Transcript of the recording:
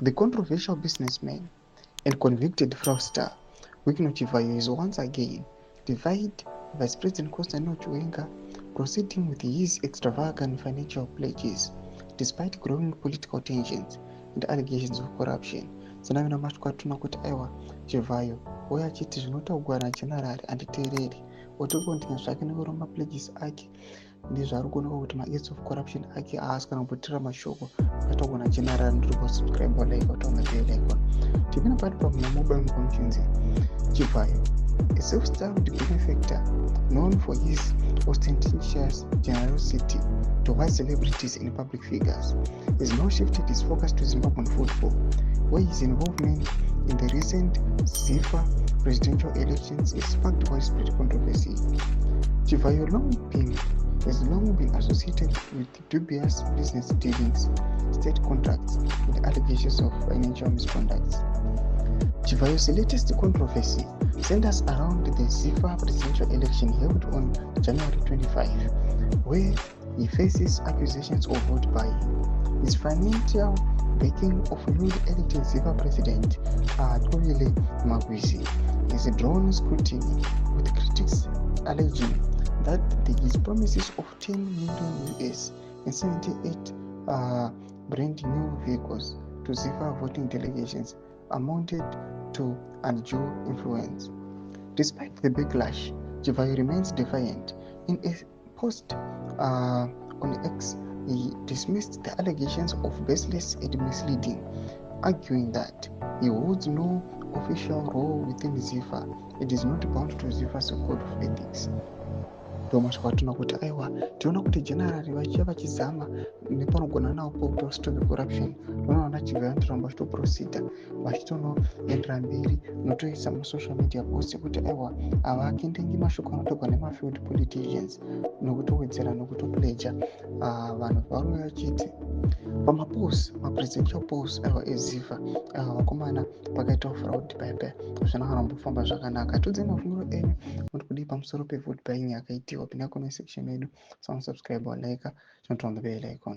The controversial businessman and convicted fraudster Wigno Chivayo is once again defied Vice President Constantino Chiwenga, proceeding with his extravagant financial pledges despite growing political tensions and allegations of corruption. Sanavina matwatuna kuti aiwa Chivayo uye achiti zvinotaurwa najenerali handiteereri, otiri kuonekana zvake nekuroma pledges ake ndizvo kuoneka kuti ma-aids of corruption ake haasi kana kumbotira mashoko akataurwa najenerali. Ndiri kusubscribe like utaona like on tipina pati pamwe mobile functions. Chivayo, a self-styled benefactor known for his ostentatious generosity towards celebrities and public figures, has now shifted his focus to Zimbabwean football, where his involvement in the recent ZIFA presidential elections has sparked widespread controversy. Chivayo has long been associated with dubious business dealings, state contracts, and allegations of financial misconduct. Chivayo's latest controversy centers around the ZIFA presidential election held on January 25, where he faces accusations of vote buying. His financial backing of newly elected ZIFA president Thobile Magwisi is drawn scrutiny, with critics alleging that his promises of $10 million US and 78 brand new vehicles to ZIFA voting delegations amounted to undue influence. Despite the backlash, Chivayo remains defiant. In a post on X, he dismissed the allegations of baseless and misleading, arguing that he holds no official role within ZIFA. It is not bound to ZIFA's code of ethics. Ndomasvika kuti aiwa tiona kuti jenerali vachiya vachizama nepanogona napo kuti vasitove corruption. Unoona Chivayo nditoramba vachitoproceda vachitonoendera mberi notoisa masocial media post kuti aiwa havakendengi mashoko anotorwa nemafield politicians nokutowedzera nokutopleja vanhu varume vachiti pamapos mapresidential pos aiwa eZIFA vakomana pakaitawo fraud paipai hazvina kumbofamba zvakanaka. Tudze mafungiro enyu muri kudii pamusoro pevote buying yakaitiwa. Pinda comment section yedu, subscribe or like, don't on the bell icon.